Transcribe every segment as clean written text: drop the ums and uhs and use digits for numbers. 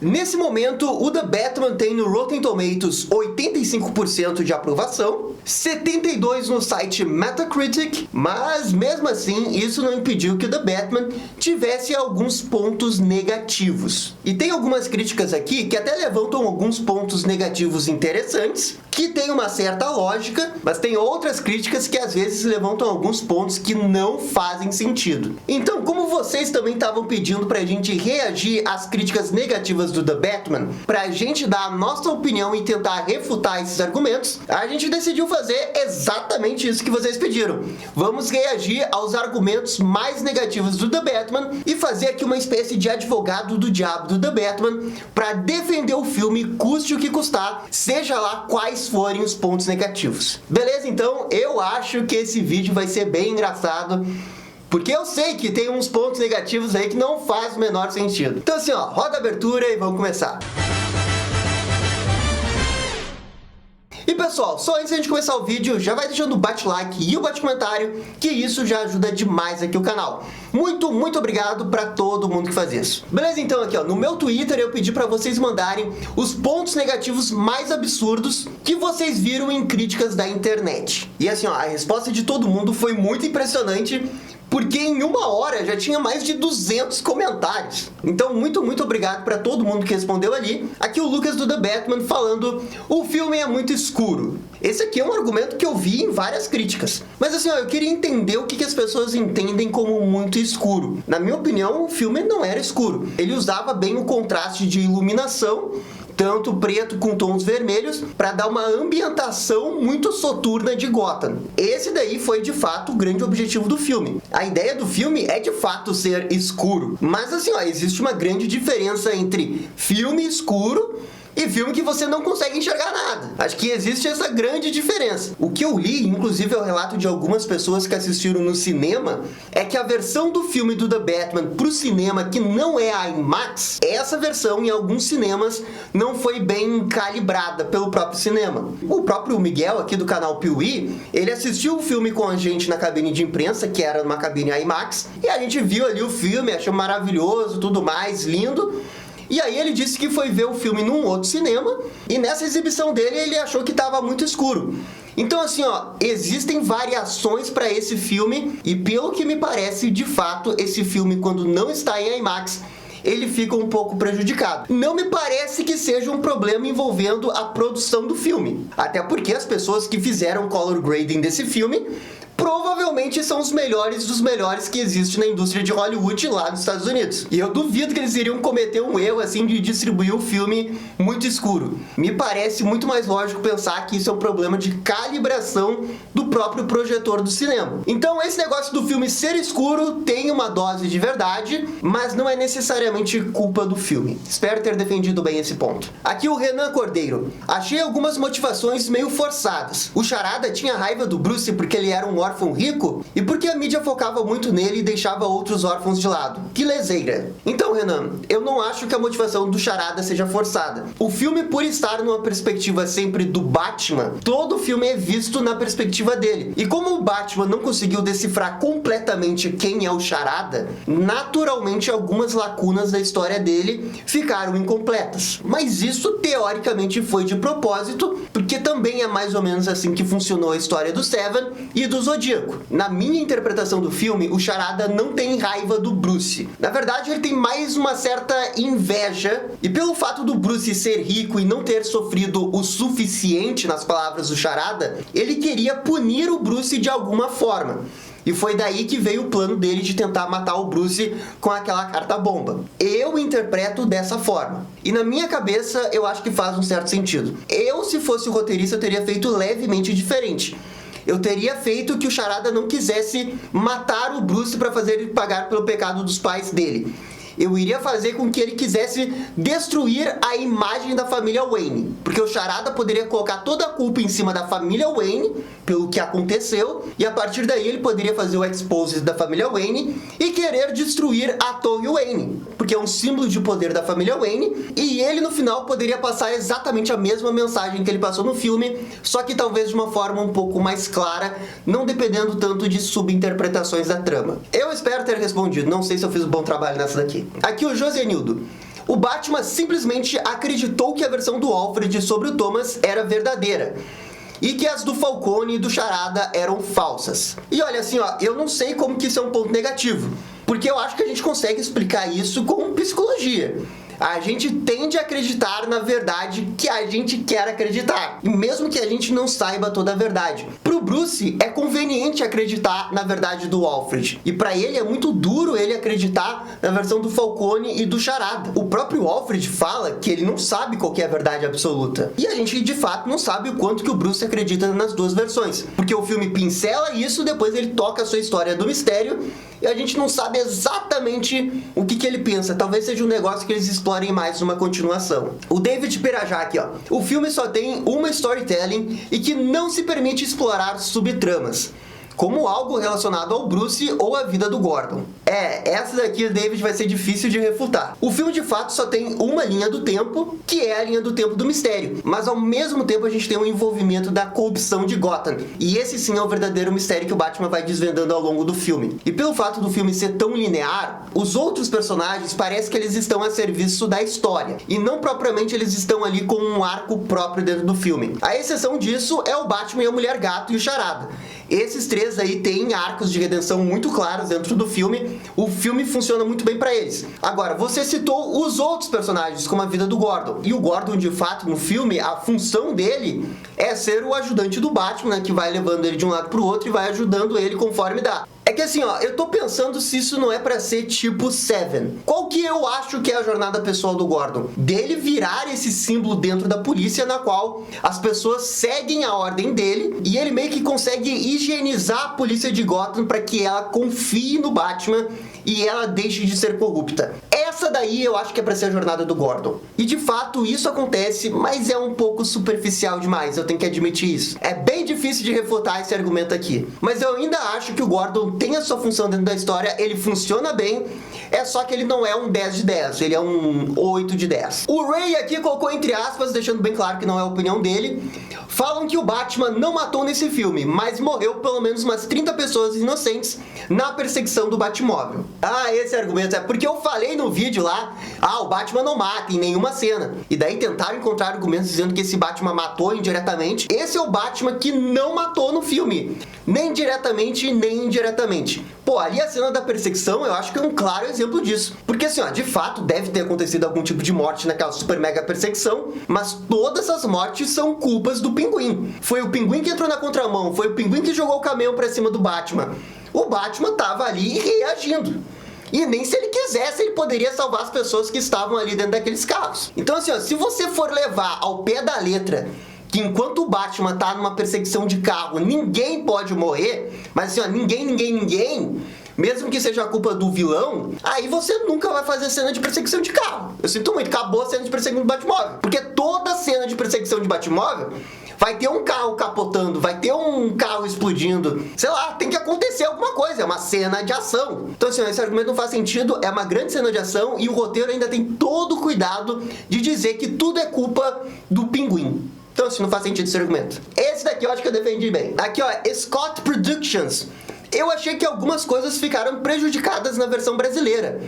Nesse momento, o The Batman tem no Rotten Tomatoes 85% de aprovação, 72% no site Metacritic, mas mesmo assim, isso não impediu que o The Batman tivesse alguns pontos negativos. E tem algumas críticas aqui que até levantam alguns pontos negativos interessantes, que tem uma certa lógica, mas tem outras críticas que às vezes levantam alguns pontos que não fazem sentido. Então, como vocês também estavam pedindo pra gente reagir às críticas negativas do The Batman, pra gente dar a nossa opinião e tentar refutar esses argumentos, a gente decidiu fazer exatamente isso que vocês pediram. Vamos reagir aos argumentos mais negativos do The Batman e fazer aqui uma espécie de advogado do diabo do The Batman pra defender o filme, custe o que custar, seja lá quais forem os pontos negativos. Beleza? Então, eu acho que esse vídeo vai ser bem engraçado, porque eu sei que tem uns pontos negativos aí que não faz o menor sentido. Então assim, ó, roda a abertura e vamos começar. E pessoal, só antes de a gente começar o vídeo, já vai deixando o bate-like e o bate-comentário, que isso já ajuda demais aqui o canal. Muito obrigado pra todo mundo que faz isso. Beleza? Então aqui ó, no meu Twitter eu pedi pra vocês mandarem os pontos negativos mais absurdos que vocês viram em críticas da internet. E assim ó, a resposta de todo mundo foi muito impressionante, porque em uma hora já tinha mais de 200 comentários. Então, muito obrigado para todo mundo que respondeu ali. Aqui o Lucas do The Batman falando: o filme é muito escuro. Esse aqui é um argumento que eu vi em várias críticas. Mas assim, ó, eu queria entender o que as pessoas entendem como muito escuro. Na minha opinião, o filme não era escuro. Ele usava bem o contraste de iluminação, tanto preto com tons vermelhos, para dar uma ambientação muito soturna de Gotham. Esse daí foi de fato o grande objetivo do filme. A ideia do filme é de fato ser escuro, mas assim, ó, existe uma grande diferença entre filme escuro e filme que você não consegue enxergar nada. Acho que existe essa grande diferença. O que eu li, inclusive é o relato de algumas pessoas que assistiram no cinema, é que a versão do filme do The Batman pro cinema, que não é a IMAX, essa versão em alguns cinemas não foi bem calibrada pelo próprio cinema. O próprio Miguel, aqui do canal Piuí, ele assistiu o filme com a gente na cabine de imprensa, que era numa cabine IMAX, e a gente viu ali o filme, achou maravilhoso, tudo mais, lindo. E aí ele disse que foi ver o filme num outro cinema, e nessa exibição dele ele achou que estava muito escuro. Então assim, ó, existem variações para esse filme, e pelo que me parece, de fato, esse filme, quando não está em IMAX, ele fica um pouco prejudicado. Não me parece que seja um problema envolvendo a produção do filme, até porque as pessoas que fizeram color grading desse filme provavelmente são os melhores dos melhores que existe na indústria de Hollywood lá nos Estados Unidos. E eu duvido que eles iriam cometer um erro assim de distribuir o filme muito escuro. Me parece muito mais lógico pensar que isso é um problema de calibração do próprio projetor do cinema. Então esse negócio do filme ser escuro tem uma dose de verdade, mas não é necessariamente culpa do filme. Espero ter defendido bem esse ponto. Aqui o Renan Cordeiro. Achei algumas motivações meio forçadas. O Charada tinha raiva do Bruce porque ele era um órfão rico e porque a mídia focava muito nele e deixava outros órfãos de lado. Que leseira. Então, Renan, eu não acho que a motivação do Charada seja forçada. O filme, por estar numa perspectiva sempre do Batman, todo o filme é visto na perspectiva dele. E como o Batman não conseguiu decifrar completamente quem é o Charada, naturalmente algumas lacunas da história dele ficaram incompletas. Mas isso, teoricamente, foi de propósito, porque também é mais ou menos assim que funcionou a história do Seven e do Zodíaco. Na minha interpretação do filme, o Charada não tem raiva do Bruce. Na verdade, ele tem mais uma certa inveja, e pelo fato do Bruce ser rico e não ter sofrido o suficiente, nas palavras do Charada, ele queria punir o Bruce de alguma forma. E foi daí que veio o plano dele de tentar matar o Bruce com aquela carta-bomba. Eu interpreto dessa forma. E na minha cabeça, eu acho que faz um certo sentido. Eu, se fosse o roteirista, eu teria feito levemente diferente. Eu teria feito que o Charada não quisesse matar o Bruce para fazer ele pagar pelo pecado dos pais dele. Eu iria fazer com que ele quisesse destruir a imagem da família Wayne. Porque o Charada poderia colocar toda a culpa em cima da família Wayne, pelo que aconteceu, e a partir daí ele poderia fazer o expose da família Wayne e querer destruir a Torre Wayne, porque é um símbolo de poder da família Wayne, e ele no final poderia passar exatamente a mesma mensagem que ele passou no filme, só que talvez de uma forma um pouco mais clara, não dependendo tanto de subinterpretações da trama. Eu espero ter respondido, não sei se eu fiz um bom trabalho nessa daqui. Aqui o Josenildo. O Batman simplesmente acreditou que a versão do Alfred sobre o Thomas era verdadeira e que as do Falcone e do Charada eram falsas. E olha, assim, ó, eu não sei como que isso é um ponto negativo, porque eu acho que a gente consegue explicar isso com psicologia. A gente tende a acreditar na verdade que a gente quer acreditar, e mesmo que a gente não saiba toda a verdade. Pro Bruce, é conveniente acreditar na verdade do Alfred, e pra ele é muito duro ele acreditar na versão do Falcone e do Charada. O próprio Alfred fala que ele não sabe qual que é a verdade absoluta, e a gente de fato não sabe o quanto que o Bruce acredita nas duas versões, porque o filme pincela isso, depois ele toca a sua história do mistério, e a gente não sabe exatamente o que ele pensa. Talvez seja um negócio que eles explorem mais numa continuação. O David Pirajá aqui, ó. O filme só tem uma storytelling e que não se permite explorar subtramas, como algo relacionado ao Bruce ou à vida do Gordon. Essa daqui, David, vai ser difícil de refutar. O filme, de fato, só tem uma linha do tempo, que é a linha do tempo do mistério. Mas, ao mesmo tempo, a gente tem um envolvimento da corrupção de Gotham. E esse, sim, é o verdadeiro mistério que o Batman vai desvendando ao longo do filme. E pelo fato do filme ser tão linear, os outros personagens parece que eles estão a serviço da história. E não propriamente eles estão ali com um arco próprio dentro do filme. A exceção disso é o Batman e a Mulher-Gato e o Charada. Esses três aí têm arcos de redenção muito claros dentro do filme. O filme funciona muito bem pra eles. Agora, você citou os outros personagens, como a vida do Gordon. E o Gordon, de fato, no filme, a função dele é ser o ajudante do Batman, né, que vai levando ele de um lado pro outro e vai ajudando ele conforme dá. É que assim, ó, eu tô pensando se isso não é pra ser tipo Seven. Qual que eu acho que é a jornada pessoal do Gordon? Dele virar esse símbolo dentro da polícia, na qual as pessoas seguem a ordem dele, e ele meio que consegue higienizar a polícia de Gotham pra que ela confie no Batman e ela deixe de ser corrupta. Essa daí eu acho que é pra ser a jornada do Gordon. E de fato isso acontece, mas é um pouco superficial demais, eu tenho que admitir isso. É bem difícil de refutar esse argumento aqui. Mas eu ainda acho que o Gordon tem a sua função dentro da história, ele funciona bem, é só que ele não é um 10 de 10, ele é um 8 de 10. O Ray aqui colocou entre aspas, deixando bem claro que não é a opinião dele. Falam que o Batman não matou nesse filme, mas morreu pelo menos umas 30 pessoas inocentes na perseguição do Batmóvel. Esse argumento é porque eu falei no vídeo lá, o Batman não mata em nenhuma cena. E daí tentaram encontrar argumentos dizendo que esse Batman matou indiretamente. Esse é o Batman que não matou no filme, nem diretamente, nem indiretamente. Pô, ali a cena da perseguição eu acho que é um claro exemplo disso. Porque assim, ó, de fato deve ter acontecido algum tipo de morte naquela super mega perseguição, mas todas essas mortes são culpas do Pinguim. Foi o Pinguim que entrou na contramão, foi o Pinguim que jogou o caminhão pra cima do Batman. O Batman tava ali reagindo. E nem se ele quisesse, ele poderia salvar as pessoas que estavam ali dentro daqueles carros. Então assim, ó, se você for levar ao pé da letra que enquanto o Batman tá numa perseguição de carro, ninguém pode morrer, mas assim, ó, ninguém, mesmo que seja a culpa do vilão, aí você nunca vai fazer cena de perseguição de carro. Eu sinto muito, acabou a cena de perseguição de Batmóvel. Porque toda cena de perseguição de Batmóvel vai ter um carro capotando, vai ter um carro explodindo. Sei lá, tem que acontecer alguma coisa, é uma cena de ação. Então assim, esse argumento não faz sentido, é uma grande cena de ação e o roteiro ainda tem todo o cuidado de dizer que tudo é culpa do Pinguim. Então assim, não faz sentido esse argumento. Esse daqui eu acho que eu defendi bem. Aqui ó, Scott Productions. Eu achei que algumas coisas ficaram prejudicadas na versão brasileira.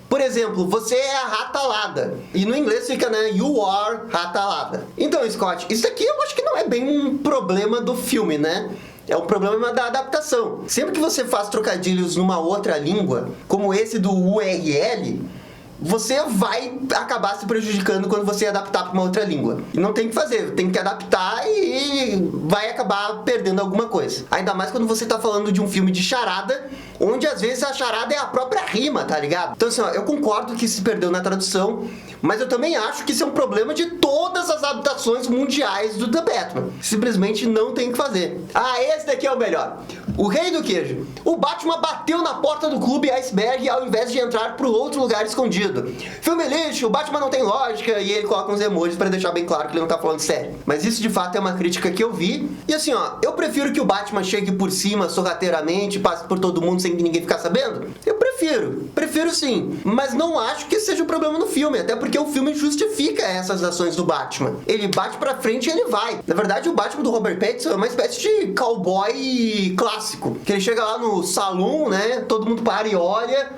Por exemplo, você é a ratalada. E no inglês fica, né, you are ratalada. Então, Scott, isso aqui eu acho que não é bem um problema do filme, né? É um problema da adaptação. Sempre que você faz trocadilhos numa outra língua, como esse do URL, você vai acabar se prejudicando quando você adaptar para uma outra língua. E não tem o que fazer, tem que adaptar e vai acabar perdendo alguma coisa. Ainda mais quando você tá falando de um filme de charada, onde às vezes a charada é a própria rima, tá ligado? Então assim, ó, eu concordo que se perdeu na tradução, mas eu também acho que isso é um problema de todas as adaptações mundiais do The Batman. Simplesmente não tem o que fazer. Esse daqui é o melhor. O Rei do Queijo. O Batman bateu na porta do clube Iceberg ao invés de entrar pro outro lugar escondido. Filme lixo, o Batman não tem lógica, e ele coloca uns emojis pra deixar bem claro que ele não tá falando sério. Mas isso de fato é uma crítica que eu vi. E assim, ó, eu prefiro que o Batman chegue por cima sorrateiramente, passe por todo mundo sem que ninguém ficar sabendo. Eu prefiro Prefiro sim, mas não acho que seja o problema no filme, até porque o filme justifica essas ações do Batman. Ele bate pra frente e ele vai. Na verdade, o Batman do Robert Pattinson é uma espécie de cowboy clássico, que ele chega lá no salão, né, todo mundo para e olha,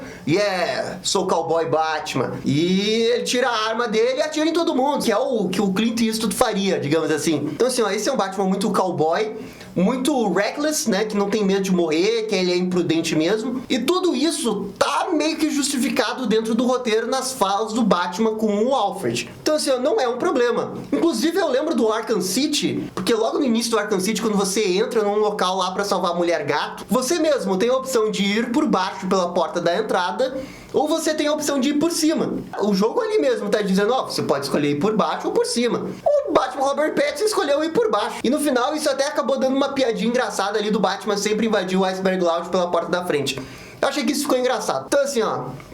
sou o cowboy Batman. E ele tira a arma dele e atira em todo mundo, que é o que o Clint Eastwood faria, digamos assim. Então assim, esse é um Batman muito cowboy, muito reckless, né, que não tem medo de morrer, que ele é imprudente mesmo. E tudo isso tá meio que justificado dentro do roteiro nas falas do Batman com o Alfred. Então assim, não é um problema. Inclusive eu lembro do Arkham City, porque logo no início do Arkham City, quando você entra num local lá pra salvar a mulher gato, você mesmo tem a opção de ir por baixo pela porta da entrada, ou você tem a opção de ir por cima. O jogo ali mesmo tá dizendo, você pode escolher ir por baixo ou por cima. O Batman Robert Pattinson escolheu ir por baixo. E no final isso até acabou dando uma piadinha engraçada ali do Batman sempre invadir o Iceberg Lounge pela porta da frente. Eu achei que isso ficou engraçado. Então assim,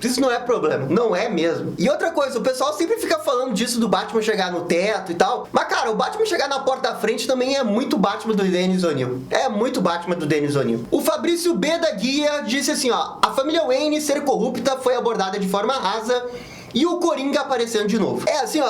isso não é problema. Não é mesmo. E outra coisa, o pessoal sempre fica falando disso do Batman chegar no teto e tal. Mas cara, o Batman chegar na porta da frente também é muito Batman do Dennis O'Neil. É muito Batman do Dennis O'Neil. O Fabrício B. da Guia disse assim, a família Wayne ser corrupta foi abordada de forma rasa e o Coringa aparecendo de novo.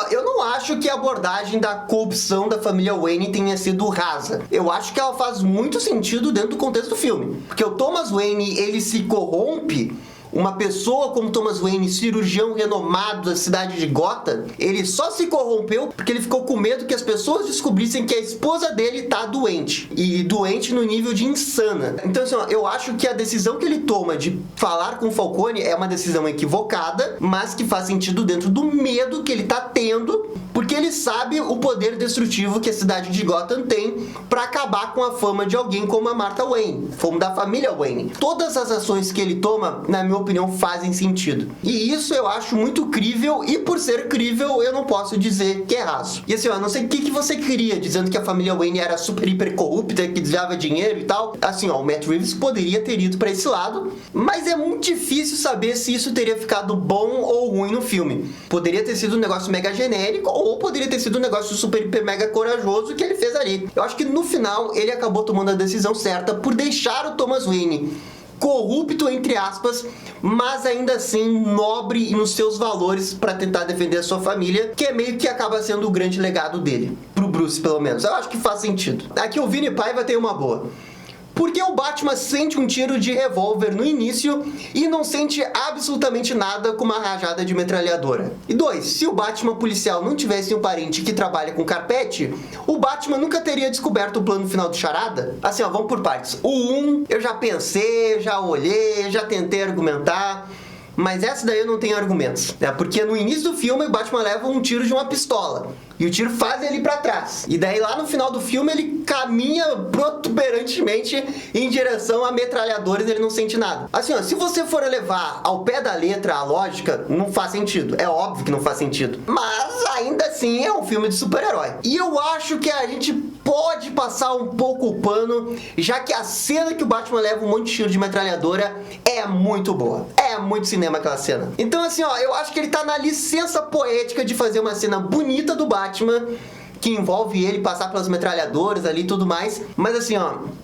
Eu não acho que a abordagem da corrupção da família Wayne tenha sido rasa. Eu acho que ela faz muito sentido dentro do contexto do filme. Porque o Thomas Wayne, ele se corrompe. Uma pessoa como Thomas Wayne, cirurgião renomado da cidade de Gotham, ele só se corrompeu porque ele ficou com medo que as pessoas descobrissem que a esposa dele tá doente. E doente no nível de insana. Então, assim, eu acho que a decisão que ele toma de falar com o Falcone é uma decisão equivocada, mas que faz sentido dentro do medo que ele tá tendo, porque ele sabe o poder destrutivo que a cidade de Gotham tem pra acabar com a fama de alguém como a Martha Wayne, como da família Wayne. Todas as ações que ele toma, na minha opinião, fazem sentido. E isso eu acho muito crível, e por ser crível, eu não posso dizer que é raso. E assim, eu não sei o que você queria, dizendo que a família Wayne era super hiper corrupta, que desviava dinheiro e tal. Assim, o Matt Reeves poderia ter ido pra esse lado, mas é muito difícil saber se isso teria ficado bom ou ruim no filme. Poderia ter sido um negócio mega genérico, ou poderia ter sido um negócio super hiper mega corajoso que ele fez ali. Eu acho que no final, ele acabou tomando a decisão certa por deixar o Thomas Wayne corrupto, entre aspas, mas ainda assim nobre nos seus valores para tentar defender a sua família, que é meio que acaba sendo o grande legado dele, pro Bruce pelo menos. Eu acho que faz sentido. Aqui o Vini Paiva tem uma boa. Por que o Batman sente um tiro de revólver no início e não sente absolutamente nada com uma rajada de metralhadora? E 2. Se o Batman policial não tivesse um parente que trabalha com carpete, o Batman nunca teria descoberto o plano final do Charada? Assim, vamos por partes. O 1, eu já pensei, já olhei, já tentei argumentar, mas essa daí eu não tenho argumentos, né? Porque no início do filme o Batman leva um tiro de uma pistola e o tiro faz ele pra trás. E daí lá no final do filme ele caminha protuberantemente em direção a metralhadores e ele não sente nada. Assim, se você for levar ao pé da letra a lógica, não faz sentido. É óbvio que não faz sentido. Mas ainda assim é um filme de super-herói. E eu acho que a gente pode passar um pouco o pano, já que a cena que o Batman leva um monte de tiro de metralhadora é muito boa. É muito cinema aquela cena. Então assim, eu acho que ele tá na licença poética de fazer uma cena bonita do Batman, que envolve ele passar pelas metralhadoras ali e tudo mais. Mas assim,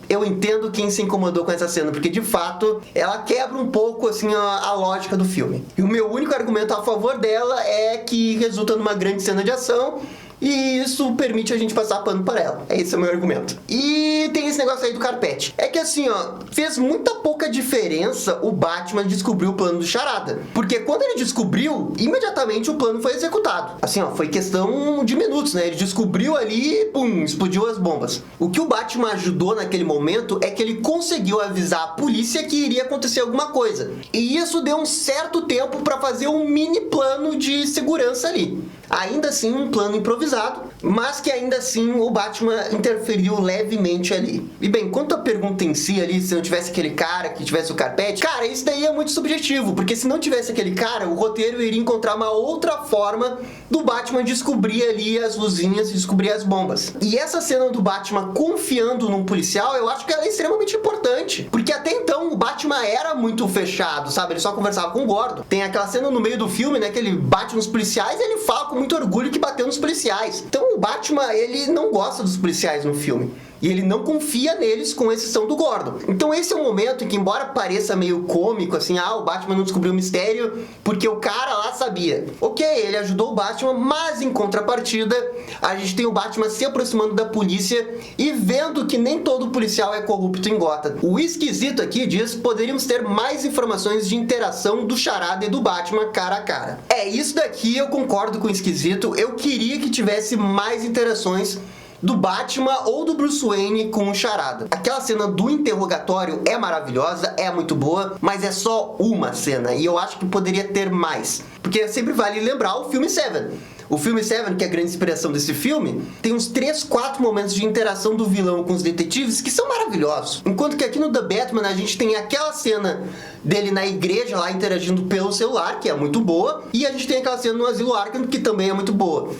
eu entendo quem se incomodou com essa cena, porque de fato ela quebra um pouco assim a lógica do filme. E o meu único argumento a favor dela é que resulta numa grande cena de ação, e isso permite a gente passar pano para ela. Esse é o meu argumento. E tem esse negócio aí do carpete. É que assim, fez muita pouca diferença o Batman descobrir o plano do Charada. Porque quando ele descobriu, imediatamente o plano foi executado. Assim, foi questão de minutos, né? Ele descobriu ali e pum, explodiu as bombas. O que o Batman ajudou naquele momento é que ele conseguiu avisar a polícia que iria acontecer alguma coisa. E isso deu um certo tempo para fazer um mini plano de segurança ali. Ainda assim, um plano improvisado, mas que ainda assim o Batman interferiu levemente ali. E bem, quanto à pergunta em si ali, se não tivesse aquele cara que tivesse o carpete, cara, isso daí é muito subjetivo, porque se não tivesse aquele cara, o roteiro iria encontrar uma outra forma do Batman descobrir ali as luzinhas e descobrir as bombas. E essa cena do Batman confiando num policial, eu acho que ela é extremamente importante, porque até então o Batman era muito fechado, sabe? Ele só conversava com o Gordon. Tem aquela cena no meio do filme, né, que ele bate nos policiais e ele fala com muito orgulho que bateu nos policiais. Então o Batman, ele não gosta dos policiais no filme. E ele não confia neles, com exceção do Gordon. Então esse é um momento em que, embora pareça meio cômico, assim, o Batman não descobriu o mistério porque o cara lá sabia. Ok, ele ajudou o Batman, mas em contrapartida, a gente tem o Batman se aproximando da polícia e vendo que nem todo policial é corrupto em Gotham. O esquisito aqui diz que poderíamos ter mais informações de interação do Charada e do Batman cara a cara. Isso daqui eu concordo com o esquisito. Eu queria que tivesse mais interações do Batman ou do Bruce Wayne com o Charada. Aquela cena do interrogatório é maravilhosa, é muito boa, mas é só uma cena, e eu acho que poderia ter mais. Porque sempre vale lembrar o filme Seven. O filme Seven, que é a grande inspiração desse filme, tem uns 3, 4 momentos de interação do vilão com os detetives que são maravilhosos. Enquanto que aqui no The Batman a gente tem aquela cena dele na igreja lá interagindo pelo celular, que é muito boa, e a gente tem aquela cena no Asilo Arkham, que também é muito boa.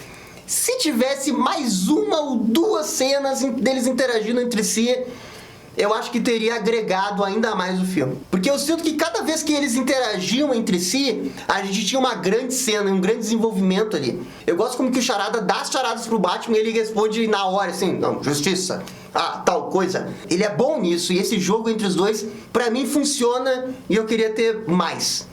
Se tivesse mais uma ou 2 cenas deles interagindo entre si, eu acho que teria agregado ainda mais o filme. Porque eu sinto que cada vez que eles interagiam entre si, a gente tinha uma grande cena, um grande desenvolvimento ali. Eu gosto como que o Charada dá as charadas pro Batman e ele responde na hora, assim, não, justiça, tal coisa. Ele é bom nisso, e esse jogo entre os dois, pra mim, funciona, e eu queria ter mais.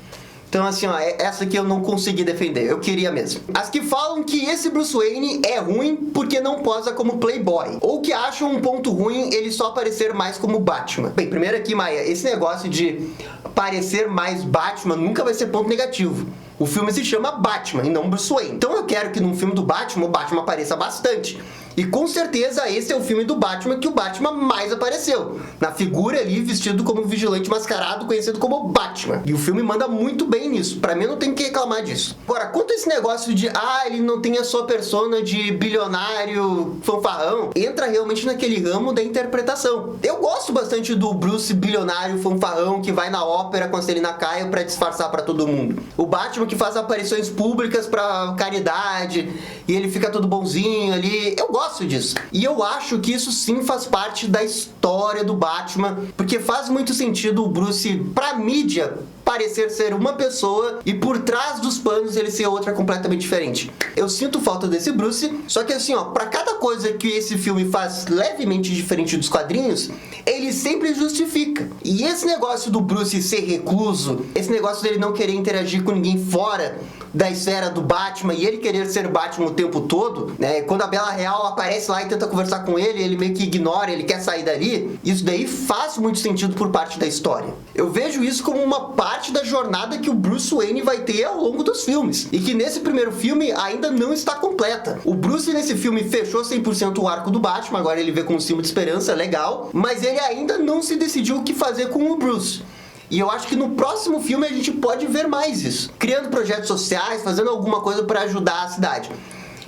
Então, assim, essa aqui eu não consegui defender, eu queria mesmo. As que falam que esse Bruce Wayne é ruim porque não posa como playboy, ou que acham um ponto ruim ele só aparecer mais como Batman. Bem, primeiro aqui, Maia, esse negócio de parecer mais Batman nunca vai ser ponto negativo. O filme se chama Batman e não Bruce Wayne. Então eu quero que num filme do Batman, o Batman apareça bastante. E com certeza esse é o filme do Batman que o Batman mais apareceu. Na figura ali, vestido como vigilante mascarado, conhecido como Batman. E o filme manda muito bem nisso. Pra mim, não tem que reclamar disso. Agora, quanto a esse negócio de, ele não tem a sua persona de bilionário fanfarrão, entra realmente naquele ramo da interpretação. Eu gosto bastante do Bruce bilionário fanfarrão que vai na ópera com a Selina Kyle pra disfarçar pra todo mundo. O Batman que faz aparições públicas pra caridade e ele fica todo bonzinho ali. Eu gosto disso. E eu acho que isso sim faz parte da história do Batman, porque faz muito sentido o Bruce, pra mídia, parecer ser uma pessoa e por trás dos panos ele ser outra completamente diferente. Eu sinto falta desse Bruce, só que assim, pra cada coisa que esse filme faz levemente diferente dos quadrinhos, ele sempre justifica. E esse negócio do Bruce ser recluso, esse negócio dele não querer interagir com ninguém fora da esfera do Batman e ele querer ser Batman o tempo todo, né? Quando a Bela Real aparece lá e tenta conversar com ele, ele meio que ignora, ele quer sair dali. Isso daí faz muito sentido por parte da história. Eu vejo isso como uma parte da jornada que o Bruce Wayne vai ter ao longo dos filmes. E que nesse primeiro filme ainda não está completa. O Bruce nesse filme fechou 100% o arco do Batman, agora ele vê com um símbolo de esperança, legal. Mas ele ainda não se decidiu o que fazer com o Bruce. E eu acho que no próximo filme a gente pode ver mais isso. Criando projetos sociais, fazendo alguma coisa para ajudar a cidade.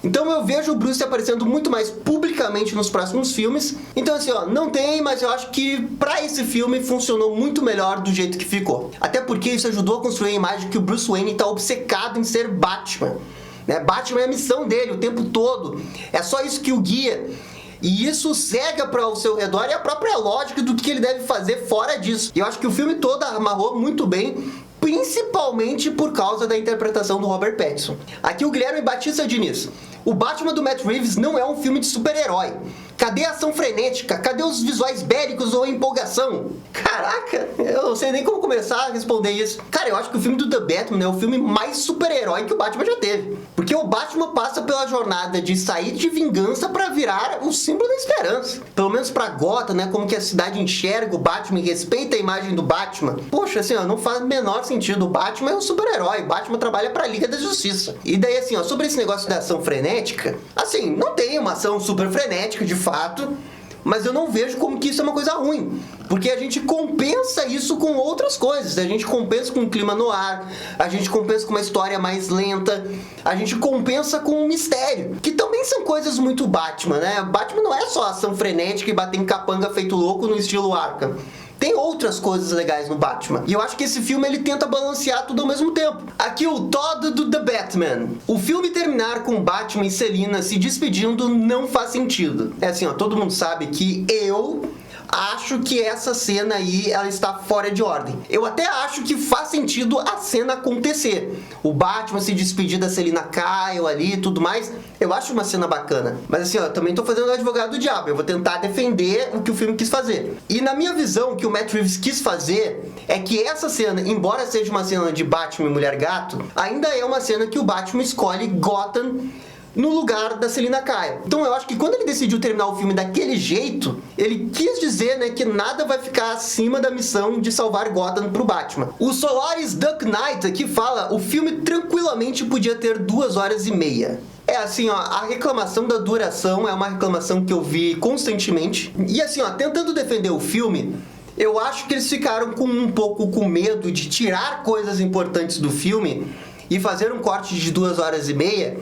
Então eu vejo o Bruce aparecendo muito mais publicamente nos próximos filmes. Então assim, não tem, mas eu acho que pra esse filme funcionou muito melhor do jeito que ficou. Até porque isso ajudou a construir a imagem que o Bruce Wayne tá obcecado em ser Batman. Né? Batman é a missão dele o tempo todo. É só isso que o guia. E isso cega para o seu redor e a própria lógica do que ele deve fazer fora disso. E eu acho que o filme todo amarrou muito bem, principalmente por causa da interpretação do Robert Pattinson. Aqui o Guilherme Batista Diniz. O Batman do Matt Reeves não é um filme de super-herói. Cadê a ação frenética? Cadê os visuais bélicos ou a empolgação? Caraca, eu não sei nem como começar a responder isso. Cara, eu acho que o filme do The Batman é o filme mais super-herói que o Batman já teve. Porque o Batman passa pela jornada de sair de vingança pra virar o símbolo da esperança. Pelo menos pra Gotham, né? Como que a cidade enxerga o Batman e respeita a imagem do Batman. Poxa, assim, não faz o menor sentido. O Batman é um super-herói. O Batman trabalha pra Liga da Justiça. E daí, assim, sobre esse negócio da ação frenética, assim, não tem uma ação super frenética, de fato, mas eu não vejo como que isso é uma coisa ruim, porque a gente compensa isso com outras coisas, a gente compensa com um clima no ar, a gente compensa com uma história mais lenta, a gente compensa com um mistério, que também são coisas muito Batman, né? Batman não é só ação frenética e bater em capanga feito louco no estilo Arkham. Tem outras coisas legais no Batman. E eu acho que esse filme ele tenta balancear tudo ao mesmo tempo. Aqui o Todd do The Batman. O filme terminar com Batman e Selina se despedindo não faz sentido. É assim, todo mundo sabe que eu acho que essa cena aí, ela está fora de ordem. Eu até acho que faz sentido a cena acontecer. O Batman se despedir da Selina Kyle ali e tudo mais, eu acho uma cena bacana. Mas assim, ó, eu também tô fazendo o advogado do diabo, eu vou tentar defender o que o filme quis fazer. E na minha visão, o que o Matt Reeves quis fazer é que essa cena, embora seja uma cena de Batman e Mulher-Gato, ainda é uma cena que o Batman escolhe Gotham no lugar da Selina Kyle. Então eu acho que quando ele decidiu terminar o filme daquele jeito, ele quis dizer, né, que nada vai ficar acima da missão de salvar Gotham pro Batman. O Solaris Duck Knight aqui fala, o filme tranquilamente podia ter 2 horas e meia. É assim, ó, a reclamação da duração é uma reclamação que eu vi constantemente. E assim, ó, tentando defender o filme, eu acho que eles ficaram um pouco com medo de tirar coisas importantes do filme e fazer um corte de 2 horas e meia,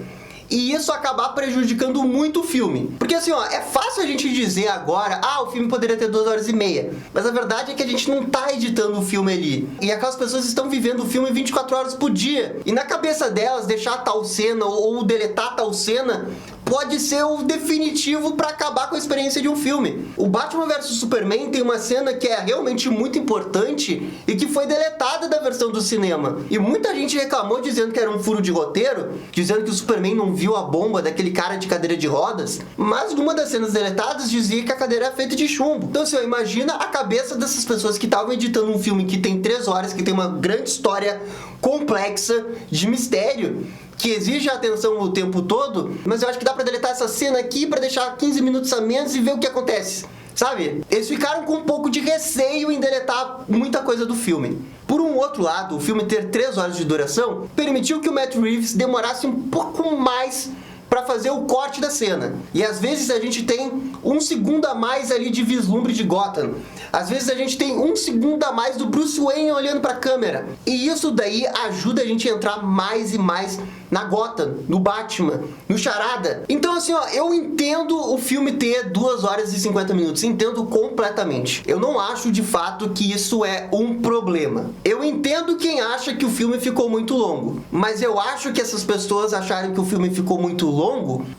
e isso acabar prejudicando muito o filme. Porque assim, ó, é fácil a gente dizer agora, o filme poderia ter 2 horas e meia. Mas a verdade é que a gente não tá editando o filme ali. E aquelas pessoas estão vivendo o filme 24 horas por dia. E na cabeça delas, deixar tal cena ou deletar tal cena pode ser o definitivo para acabar com a experiência de um filme. O Batman vs Superman tem uma cena que é realmente muito importante e que foi deletada da versão do cinema. E muita gente reclamou dizendo que era um furo de roteiro, dizendo que o Superman não viu a bomba daquele cara de cadeira de rodas, mas numa das cenas deletadas dizia que a cadeira era feita de chumbo. Então assim, imagina a cabeça dessas pessoas que estavam editando um filme que tem 3 horas, que tem uma grande história complexa de mistério, que exige atenção o tempo todo, mas eu acho que dá pra deletar essa cena aqui pra deixar 15 minutos a menos e ver o que acontece, sabe? Eles ficaram com um pouco de receio em deletar muita coisa do filme. Por um outro lado, o filme ter 3 horas de duração permitiu que o Matt Reeves demorasse um pouco mais para fazer o corte da cena. E às vezes a gente tem 1 segundo a mais ali de vislumbre de Gotham. Às vezes a gente tem 1 segundo a mais do Bruce Wayne olhando para a câmera. E isso daí ajuda a gente a entrar mais e mais na Gotham, no Batman, no Charada. Então assim, ó, eu entendo o filme ter 2 horas e 50 minutos. Entendo completamente. Eu não acho de fato que isso é um problema. Eu entendo quem acha que o filme ficou muito longo. Mas eu acho que essas pessoas acharem que o filme ficou muito longo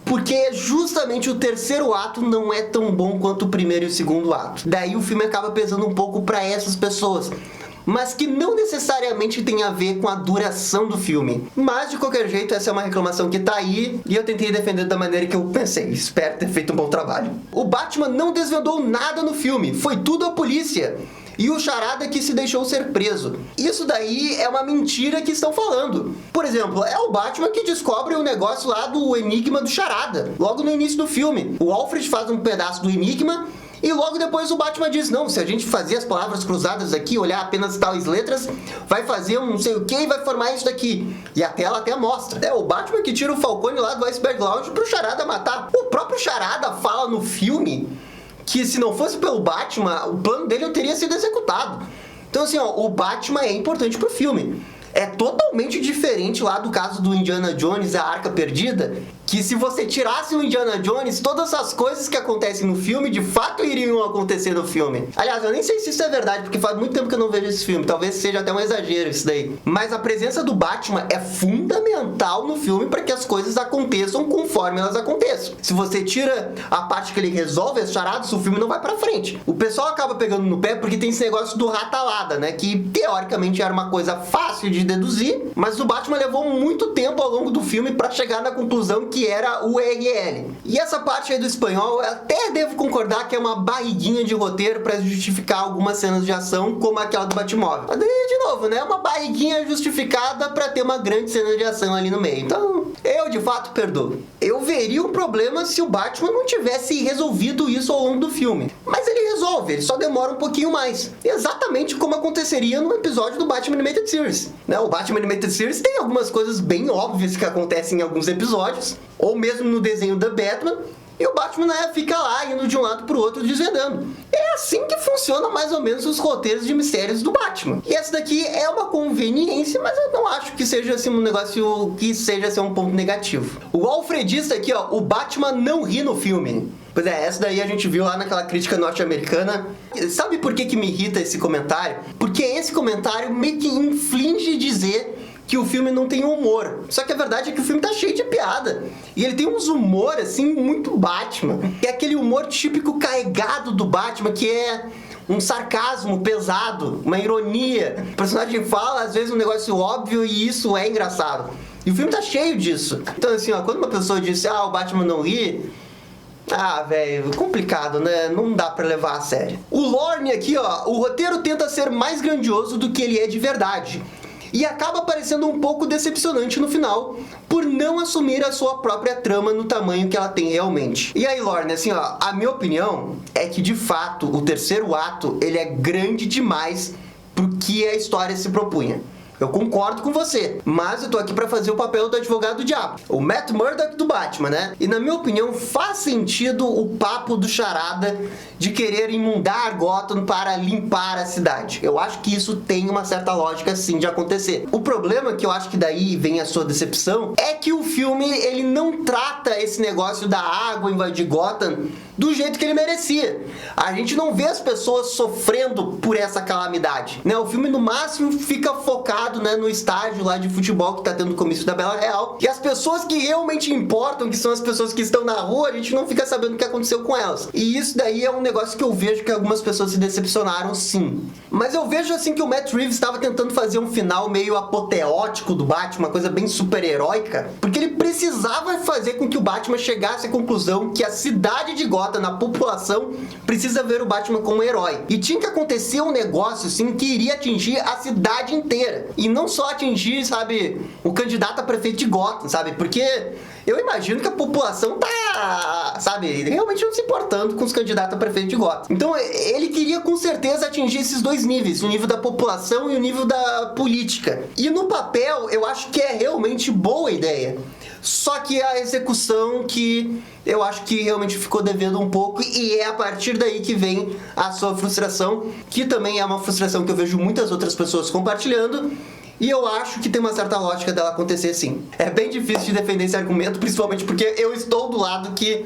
porque justamente o terceiro ato não é tão bom quanto o primeiro e o segundo ato. Daí o filme acaba pesando um pouco para essas pessoas, mas que não necessariamente tem a ver com a duração do filme. Mas, de qualquer jeito, essa é uma reclamação que tá aí, e eu tentei defender da maneira que eu pensei. Espero ter feito um bom trabalho. O Batman não desvendou nada no filme, foi tudo a polícia. E o Charada que se deixou ser preso. Isso daí é uma mentira que estão falando. Por exemplo, é o Batman que descobre o negócio lá do enigma do Charada, logo no início do filme. O Alfred faz um pedaço do enigma, e logo depois o Batman diz, não, se a gente fazer as palavras cruzadas aqui, olhar apenas tais letras, vai fazer um não sei o que e vai formar isso daqui. E a tela até mostra. É o Batman que tira o Falcone lá do Iceberg Lounge pro Charada matar. O próprio Charada fala no filme que se não fosse pelo Batman, o plano dele teria sido executado. Então assim, ó, o Batman é importante pro filme. É totalmente diferente lá do caso do Indiana Jones e a Arca Perdida, que se você tirasse o Indiana Jones, todas as coisas que acontecem no filme, de fato iriam acontecer no filme. Aliás, eu nem sei se isso é verdade, porque faz muito tempo que eu não vejo esse filme, talvez seja até um exagero isso daí. Mas a presença do Batman é fundamental no filme para que as coisas aconteçam conforme elas aconteçam. Se você tira a parte que ele resolve as charadas, o filme não vai pra frente. O pessoal acaba pegando no pé porque tem esse negócio do ratalada, né, que teoricamente era uma coisa fácil de deduzir, mas o Batman levou muito tempo ao longo do filme para chegar na conclusão que era o URL. E essa parte aí do espanhol, eu até devo concordar que é uma barriguinha de roteiro para justificar algumas cenas de ação, como aquela do Batmóvel. Mas de novo, né, uma barriguinha justificada para ter uma grande cena de ação ali no meio. Então, eu de fato perdoo. Eu veria um problema se o Batman não tivesse resolvido isso ao longo do filme. Mas ele resolve, ele só demora um pouquinho mais. Exatamente como aconteceria no episódio do Batman Animated Series. O Batman Animated Series tem algumas coisas bem óbvias que acontecem em alguns episódios, ou mesmo no desenho da Batman, e o Batman, né, fica lá indo de um lado pro outro desvendando. É assim que funciona mais ou menos os roteiros de mistérios do Batman. E essa daqui é uma conveniência, mas eu não acho que seja assim um negócio que seja assim, um ponto negativo. O Alfredista aqui, ó, o Batman não ri no filme. Pois é, essa daí a gente viu lá naquela crítica norte-americana. Sabe por que me irrita esse comentário? Porque esse comentário meio que inflige dizer que o filme não tem humor. Só que a verdade é que o filme tá cheio de piada. E ele tem uns humor, assim, muito Batman. É aquele humor típico carregado do Batman, que é um sarcasmo pesado, uma ironia. O personagem fala, às vezes, um negócio óbvio e isso é engraçado. E o filme tá cheio disso. Então, assim, ó, quando uma pessoa disse, o Batman não ri... velho, complicado, né? Não dá pra levar a sério. O Lorne aqui, ó, o roteiro tenta ser mais grandioso do que ele é de verdade. E acaba parecendo um pouco decepcionante no final, por não assumir a sua própria trama no tamanho que ela tem realmente. E aí, Lorne, assim, ó, a minha opinião é que, de fato, o terceiro ato, ele é grande demais pro que a história se propunha. Eu concordo com você, mas eu tô aqui pra fazer o papel do advogado do diabo. O Matt Murdock do Batman, né? E na minha opinião, faz sentido o papo do Charada de querer imundar Gotham para limpar a cidade. Eu acho que isso tem uma certa lógica, sim, de acontecer. O problema, que eu acho que daí vem a sua decepção, é que o filme, ele não trata esse negócio da água invadir Gotham do jeito que ele merecia. A gente não vê as pessoas sofrendo por essa calamidade, né? O filme, no máximo, fica focado, né, no estádio lá de futebol que tá tendo o comício da Bela Real. E as pessoas que realmente importam, que são as pessoas que estão na rua, a gente não fica sabendo o que aconteceu com elas. E isso daí é um negócio que eu vejo que algumas pessoas se decepcionaram, sim. Mas eu vejo, assim, que o Matt Reeves estava tentando fazer um final meio apoteótico do Batman, uma coisa bem super-heróica, porque ele precisava fazer com que o Batman chegasse à conclusão que a cidade de Gotham, na população, precisa ver o Batman como herói. E tinha que acontecer um negócio, assim, que iria atingir a cidade inteira. E não só atingir, sabe, o candidato a prefeito de Gotham, sabe? Porque eu imagino que a população tá, sabe, realmente não se importando com os candidatos a prefeito de Gotham. Então, ele queria com certeza atingir esses dois níveis, o nível da população e o nível da política. E no papel, eu acho que é realmente boa ideia. Só que a execução que eu acho que realmente ficou devendo um pouco, e é a partir daí que vem a sua frustração, que também é uma frustração que eu vejo muitas outras pessoas compartilhando, e eu acho que tem uma certa lógica dela acontecer, sim. É bem difícil de defender esse argumento, principalmente porque eu estou do lado que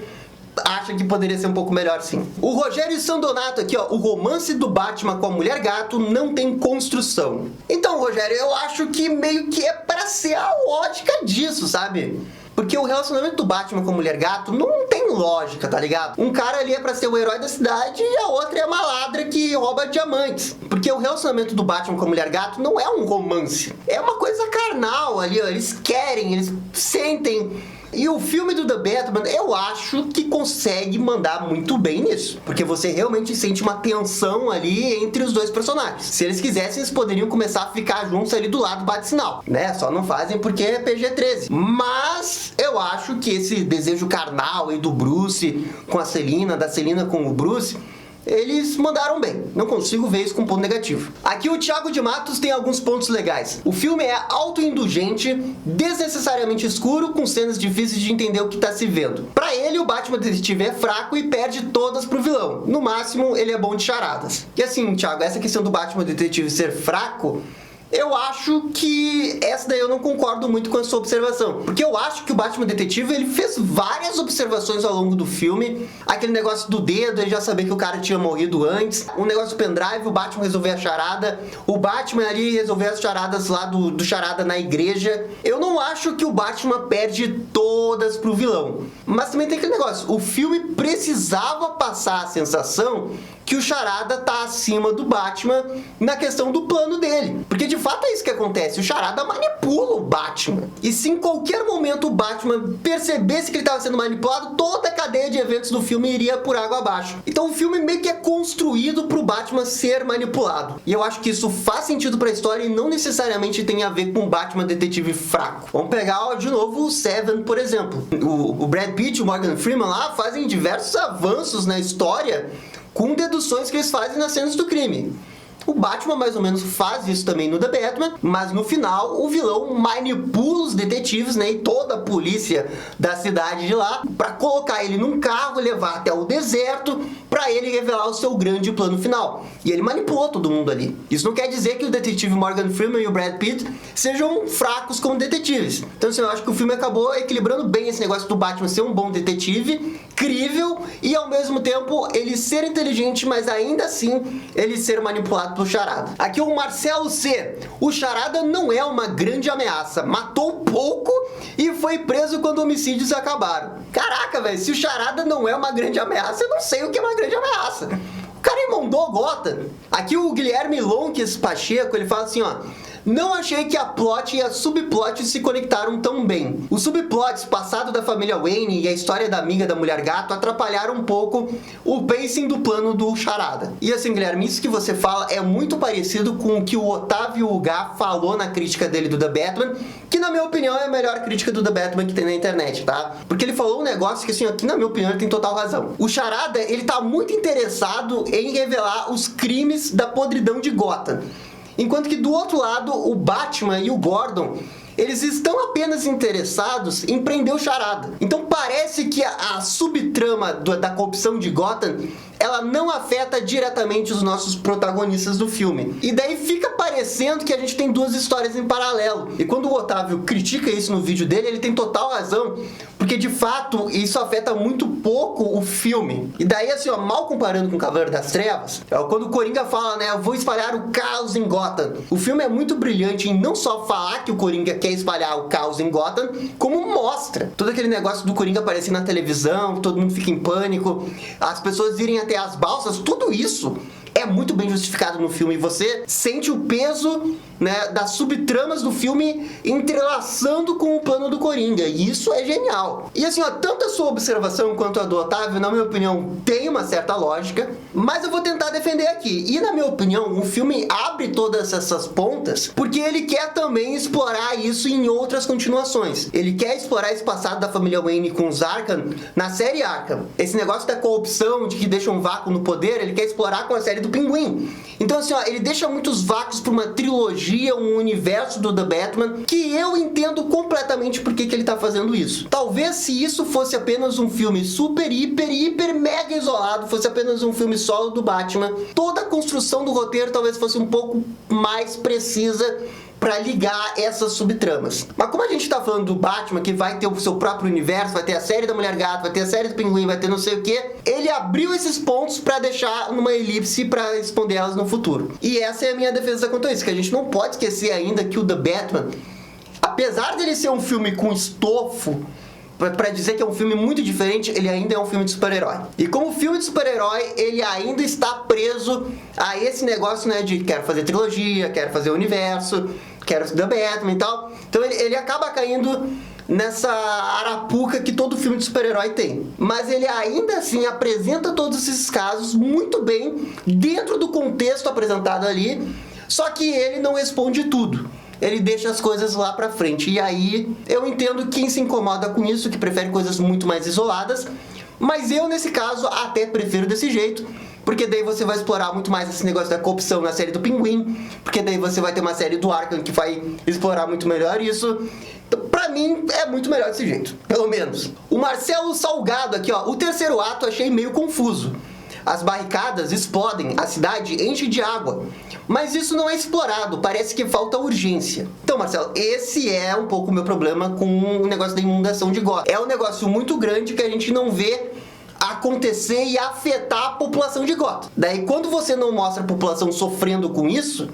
acha que poderia ser um pouco melhor, sim. O Rogério Sandonato aqui, ó, o romance do Batman com a Mulher Gato não tem construção. Então, Rogério, eu acho que meio que é pra ser a lógica disso, sabe? Porque o relacionamento do Batman com a Mulher Gato não tem lógica, tá ligado? Um cara ali é pra ser o herói da cidade e a outra é a maladra que rouba diamantes. Porque o relacionamento do Batman com a Mulher Gato não é um romance. É uma coisa carnal ali, ó. Eles querem, eles sentem. E o filme do The Batman, eu acho que consegue mandar muito bem nisso. Porque você realmente sente uma tensão ali entre os dois personagens. Se eles quisessem, eles poderiam começar a ficar juntos ali do lado do bate-sinal, né? Só não fazem porque é PG-13. Mas eu acho que esse desejo carnal aí do Bruce com a Selina, da Selina com o Bruce, eles mandaram bem. Não consigo ver isso com ponto negativo. Aqui o Thiago de Matos tem alguns pontos legais. O filme é autoindulgente, desnecessariamente escuro, com cenas difíceis de entender o que tá se vendo. Pra ele, o Batman detetive é fraco e perde todas pro vilão. No máximo, ele é bom de charadas. E assim, Thiago, essa questão do Batman detetive ser fraco, eu acho que essa daí eu não concordo muito com a sua observação. Porque eu acho que o Batman Detetive, ele fez várias observações ao longo do filme. Aquele negócio do dedo, ele já sabia que o cara tinha morrido antes. O negócio do pendrive, o Batman resolver a charada. O Batman ali resolver as charadas lá do charada na igreja. Eu não acho que o Batman perde todas pro vilão. Mas também tem aquele negócio. O filme precisava passar a sensação que o Charada tá acima do Batman na questão do plano dele. Porque de fato é isso que acontece. O Charada manipula o Batman. E se em qualquer momento o Batman percebesse que ele estava sendo manipulado, toda a cadeia de eventos do filme iria por água abaixo. Então o filme meio que é construído pro Batman ser manipulado. E eu acho que isso faz sentido pra história e não necessariamente tem a ver com o Batman detetive fraco. Vamos pegar, ó, de novo o Seven, por exemplo. O Brad Pitt e o Morgan Freeman lá fazem diversos avanços na história com deduções que eles fazem nas cenas do crime. O Batman mais ou menos faz isso também no The Batman, mas no final o vilão manipula os detetives, né, e toda a polícia da cidade de lá, pra colocar ele num carro, levar até o deserto, pra pra ele revelar o seu grande plano final. E ele manipulou todo mundo ali. Isso não quer dizer que o detetive Morgan Freeman e o Brad Pitt sejam fracos como detetives. Então, assim, eu acho que o filme acabou equilibrando bem esse negócio do Batman ser um bom detetive, crível, e ao mesmo tempo ele ser inteligente, mas ainda assim ele ser manipulado pelo Charada. Aqui o Marcelo C. O Charada não é uma grande ameaça. Matou pouco e foi preso quando homicídios acabaram. Caraca, velho, se o Charada não é uma grande ameaça, eu não sei o que é uma grande ameaça. O cara mandou Gotham. Aqui o Guilherme Lonques Pacheco, ele fala assim, ó: não achei que a plot e a subplot se conectaram tão bem. Os subplots, passado da família Wayne e a história da amiga da Mulher Gato, atrapalharam um pouco o pacing do plano do Charada. E assim, Guilherme, isso que você fala é muito parecido com o que o Otávio Ugá falou na crítica dele do The Batman, que na minha opinião é a melhor crítica do The Batman que tem na internet, tá? Porque ele falou um negócio que, assim, aqui na minha opinião ele tem total razão. O Charada, ele tá muito interessado em revelar os crimes da podridão de Gotham. Enquanto que do outro lado, o Batman e o Gordon, eles estão apenas interessados em prender o Charada. Então parece que a subtrama da corrupção de Gotham, ela não afeta diretamente os nossos protagonistas do filme. E daí fica parecendo que a gente tem duas histórias em paralelo. E quando o Otávio critica isso no vídeo dele, ele tem total razão, porque de fato isso afeta muito pouco o filme. E daí, assim, ó, mal comparando com o Cavaleiro das Trevas, quando o Coringa fala, né, eu vou espalhar o caos em Gotham. O filme é muito brilhante em não só falar que o Coringa quer espalhar o caos em Gotham, como mostra todo aquele negócio do Coringa aparecer na televisão, que todo mundo fica em pânico, as pessoas irem até as balsas, tudo isso é muito bem justificado no filme. E você sente o peso, né, das subtramas do filme entrelaçando com o plano do Coringa. E isso é genial. E assim, ó, tanto a sua observação quanto a do Otávio, na minha opinião, tem uma certa lógica, mas eu vou tentar defender aqui. E na minha opinião, o filme abre todas essas pontas porque ele quer também explorar isso em outras continuações. Ele quer explorar esse passado da família Wayne com os Arkham na série Arkham. Esse negócio da corrupção, de que deixa um vácuo no poder, ele quer explorar com a série do Pinguim. Então, assim, ó, ele deixa muitos vácuos para uma trilogia, um universo do The Batman, que eu entendo completamente por que ele tá fazendo isso. Talvez se isso fosse apenas um filme super, hiper, mega isolado, fosse apenas um filme solo do Batman, toda a construção do roteiro talvez fosse um pouco mais precisa pra ligar essas subtramas. Mas como a gente tá falando do Batman, que vai ter o seu próprio universo, vai ter a série da Mulher Gato, vai ter a série do Pinguim, vai ter não sei o que, ele abriu esses pontos pra deixar numa elipse pra responder elas no futuro. E essa é a minha defesa quanto a isso, que a gente não pode esquecer ainda que o The Batman, apesar dele ser um filme com estofo, pra dizer que é um filme muito diferente, ele ainda é um filme de super-herói. E como filme de super-herói, ele ainda está preso a esse negócio, né, de quero fazer trilogia, quero fazer o universo, quero The Batman e tal. Então ele acaba caindo nessa arapuca que todo filme de super-herói tem. Mas ele ainda assim apresenta todos esses casos muito bem dentro do contexto apresentado ali, só que ele não responde tudo. Ele deixa as coisas lá pra frente. E aí, eu entendo quem se incomoda com isso, que prefere coisas muito mais isoladas. Mas eu, nesse caso, até prefiro desse jeito. Porque daí você vai explorar muito mais esse negócio da corrupção na série do Pinguim. Porque daí você vai ter uma série do Arkham que vai explorar muito melhor isso. Então, pra mim, é muito melhor desse jeito. Pelo menos. O Marcelo Salgado aqui, ó. O terceiro ato achei meio confuso. As barricadas explodem, a cidade enche de água. Mas isso não é explorado, parece que falta urgência. Então, Marcelo, esse é um pouco o meu problema com o negócio da inundação de Gotham. É um negócio muito grande que a gente não vê acontecer e afetar a população de Gotham. Daí, quando você não mostra a população sofrendo com isso,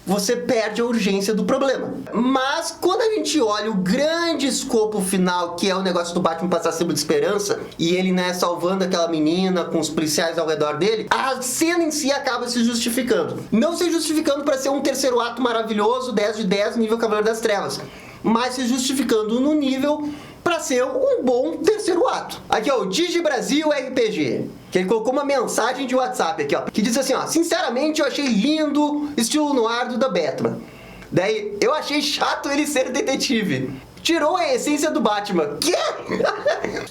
você perde a urgência do problema. Mas quando a gente olha o grande escopo final, que é o negócio do Batman passar símbolo de esperança, e ele, né, salvando aquela menina com os policiais ao redor dele, a cena em si acaba se justificando. Não se justificando para ser um terceiro ato maravilhoso, 10 de 10, nível Cavaleiro das Trevas, mas se justificando no nível para ser um bom terceiro ato. Aqui, ó, o Digi Brasil RPG, que ele colocou uma mensagem de WhatsApp aqui, ó, que diz assim, ó: sinceramente, eu achei lindo estilo noir do The Batman. Daí, eu achei chato ele ser detetive. Tirou a essência do Batman. Quê?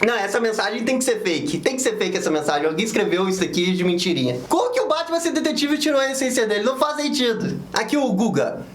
Não, essa mensagem tem que ser fake. Tem que ser fake essa mensagem. Alguém escreveu isso aqui de mentirinha. Como que o Batman ser detetive tirou a essência dele? Não faz sentido. Aqui o Guga.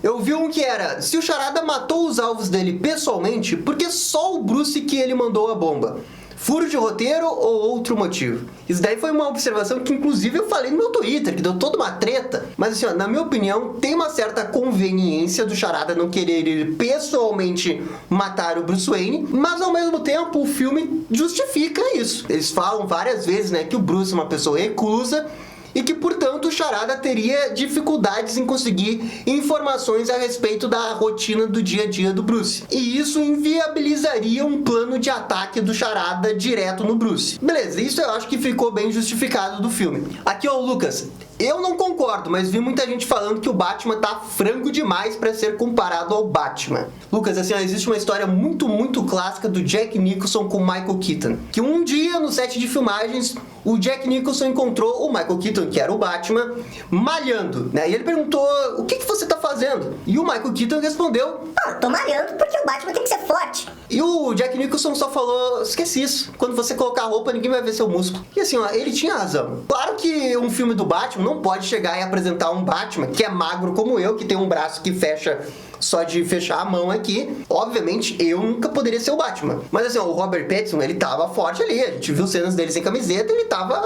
Eu vi um que era: se o Charada matou os alvos dele pessoalmente, por que só o Bruce que ele mandou a bomba? Furo de roteiro ou outro motivo? Isso daí foi uma observação que, inclusive, eu falei no meu Twitter, que deu toda uma treta. Mas, assim, ó, na minha opinião, tem uma certa conveniência do Charada não querer ir pessoalmente matar o Bruce Wayne, mas, ao mesmo tempo, o filme justifica isso. Eles falam várias vezes, né, que o Bruce é uma pessoa reclusa, e que, portanto, o Charada teria dificuldades em conseguir informações a respeito da rotina do dia a dia do Bruce. E isso inviabilizaria um plano de ataque do Charada direto no Bruce. Beleza, isso eu acho que ficou bem justificado do filme. Aqui, ó, Lucas, eu não concordo, mas vi muita gente falando que o Batman tá frango demais para ser comparado ao Batman. Lucas, assim, ó, existe uma história muito clássica do Jack Nicholson com Michael Keaton. Que um dia, no set de filmagens, o Jack Nicholson encontrou o Michael Keaton, que era o Batman, malhando, né? E ele perguntou, o que você tá fazendo? E o Michael Keaton respondeu, tô malhando porque o Batman tem que ser forte. E o Jack Nicholson só falou, esquece isso, quando você colocar roupa, ninguém vai ver seu músculo. E assim, ó, ele tinha razão. Claro que um filme do Batman não pode chegar e apresentar um Batman que é magro como eu, que tem um braço que fecha só de fechar a mão aqui. Obviamente, eu nunca poderia ser o Batman. Mas assim, ó, o Robert Pattinson, ele tava forte ali. A gente viu cenas dele sem camiseta, ele tava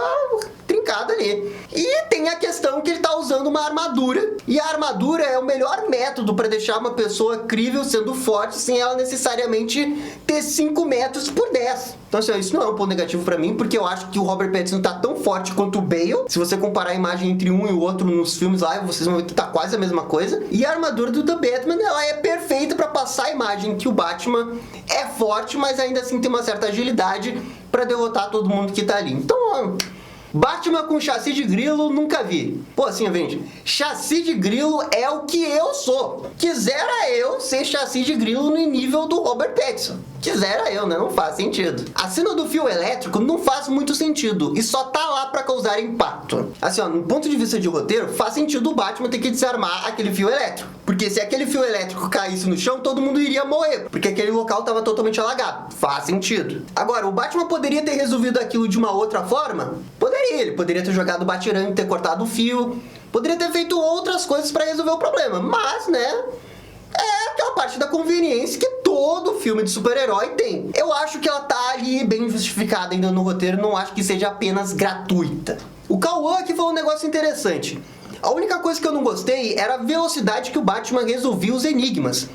trincado ali. E tem a questão que ele tá usando uma armadura. E a armadura é o melhor método para deixar uma pessoa crível sendo forte, sem ela necessariamente ter 5 metros por 10. Então assim, ó, isso não é um ponto negativo pra mim, porque eu acho que o Robert Pattinson tá tão forte quanto o Bale. Se você comparar a imagem entre um e o outro nos filmes lá, vocês vão ver que tá quase a mesma coisa. E a armadura do The Batman, ela é perfeita pra passar a imagem que o Batman é forte, mas ainda assim tem uma certa agilidade pra derrotar todo mundo que tá ali. Então, ó, Batman com chassi de grilo, nunca vi. Pô, assim, gente, chassi de grilo é o que eu sou. Quisera eu ser chassi de grilo no nível do Robert Pattinson. Quisera eu, né? Não faz sentido. A cena do fio elétrico não faz muito sentido e só tá lá pra causar impacto. Assim, ó, no ponto de vista de roteiro, faz sentido o Batman ter que desarmar aquele fio elétrico. Porque se aquele fio elétrico caísse no chão, todo mundo iria morrer, porque aquele local tava totalmente alagado. Faz sentido. Agora, o Batman poderia ter resolvido aquilo de uma outra forma? Poderia. Ele poderia ter jogado o batirão e ter cortado o fio. Poderia ter feito outras coisas pra resolver o problema. Mas, né, é aquela parte da conveniência que todo filme de super-herói tem. Eu acho que ela tá ali bem justificada ainda no roteiro, não acho que seja apenas gratuita. O Cauã aqui falou um negócio interessante. A única coisa que eu não gostei era a velocidade que o Batman resolvia os enigmas.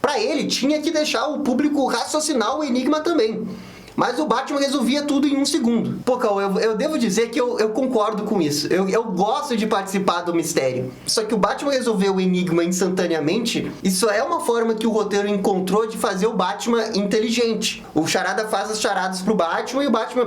Pra ele, tinha que deixar o público raciocinar o enigma também. Mas o Batman resolvia tudo em 1 segundo. Pô, Cauã, eu devo dizer que eu concordo com isso. Eu gosto de participar do mistério. Só que o Batman resolveu o enigma instantaneamente. Isso é uma forma que o roteiro encontrou de fazer o Batman inteligente. O Charada faz as charadas pro Batman e o Batman...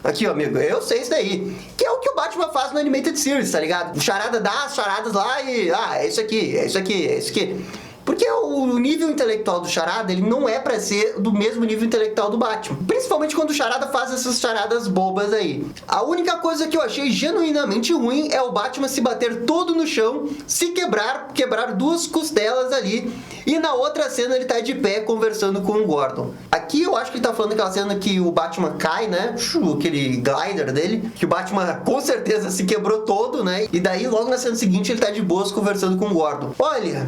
Aqui, ó, amigo, eu sei isso daí. Que é o que o Batman faz no Animated Series, tá ligado? O Charada dá as charadas lá e... Ah, é isso aqui, é isso aqui, é isso aqui. Porque o nível intelectual do Charada, ele não é pra ser do mesmo nível intelectual do Batman. Principalmente quando o Charada faz essas charadas bobas aí. A única coisa que eu achei genuinamente ruim é o Batman se bater todo no chão, se quebrar 2 costelas ali, e na outra cena ele tá de pé conversando com o Gordon. Aqui eu acho que ele tá falando daquela cena que o Batman cai, né? Aquele glider dele, que o Batman com certeza se quebrou todo, né? E daí logo na cena seguinte ele tá de boas conversando com o Gordon. Olha...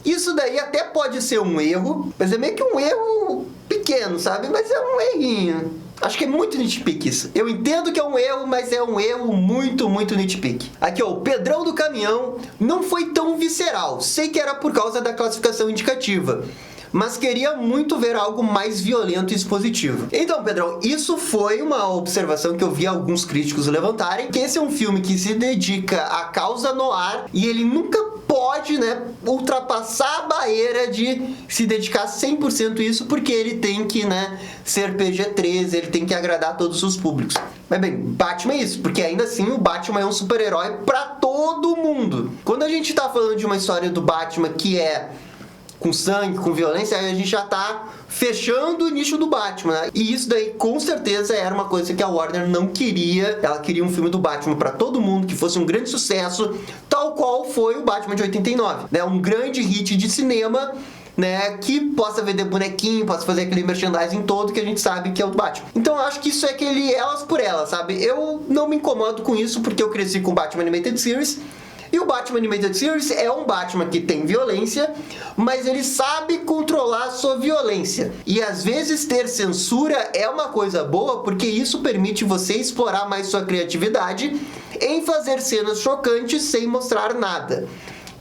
Isso daí até pode ser um erro, mas é meio que um erro pequeno, sabe? Mas é um errinho. Acho que é muito nitpick isso. Eu entendo que é um erro, mas é um erro muito nitpick. Aqui, ó, o Pedrão do Caminhão não foi tão visceral. Sei que era por causa da classificação indicativa, mas queria muito ver algo mais violento e expositivo. Então, Pedrão, isso foi uma observação que eu vi alguns críticos levantarem, que esse é um filme que se dedica à causa noir e ele nunca pode, né, ultrapassar a barreira de se dedicar 100% a isso, porque ele tem que, né, ser PG-13, ele tem que agradar todos os públicos. Mas bem, Batman é isso, porque ainda assim o Batman é um super-herói pra todo mundo. Quando a gente tá falando de uma história do Batman que é com sangue, com violência, aí a gente já tá fechando o nicho do Batman, né? E isso daí, com certeza, era uma coisa que a Warner não queria. Ela queria um filme do Batman pra todo mundo, que fosse um grande sucesso, tal qual foi o Batman de 89, né? Um grande hit de cinema, né, que possa vender bonequinho, possa fazer aquele merchandising todo que a gente sabe que é o Batman. Então eu acho que isso é aquele elas por elas, sabe? Eu não me incomodo com isso, porque eu cresci com o Batman Animated Series. E o Batman Animated Series é um Batman que tem violência, mas ele sabe controlar a sua violência. E às vezes ter censura é uma coisa boa, porque isso permite você explorar mais sua criatividade em fazer cenas chocantes sem mostrar nada.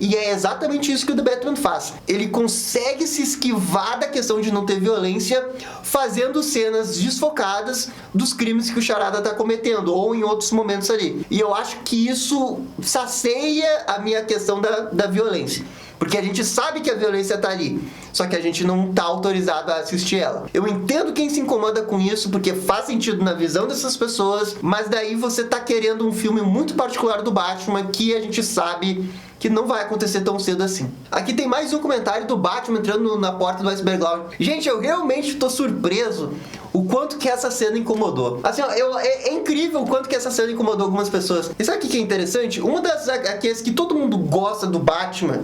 E é exatamente isso que o The Batman faz. Ele consegue se esquivar da questão de não ter violência, fazendo cenas desfocadas dos crimes que o Charada está cometendo, ou em outros momentos ali. E eu acho que isso sacia a minha questão da violência. Porque a gente sabe que a violência tá ali, só que a gente não tá autorizado a assistir ela. Eu entendo quem se incomoda com isso, porque faz sentido na visão dessas pessoas, mas daí você tá querendo um filme muito particular do Batman que a gente sabe que não vai acontecer tão cedo assim. Aqui tem mais um comentário do Batman entrando na porta do Iceberg Lounge. Gente, eu realmente tô surpreso o quanto que essa cena incomodou. Assim, ó, é incrível o quanto que essa cena incomodou algumas pessoas. E sabe o que é interessante? Uma das HQs que todo mundo gosta do Batman,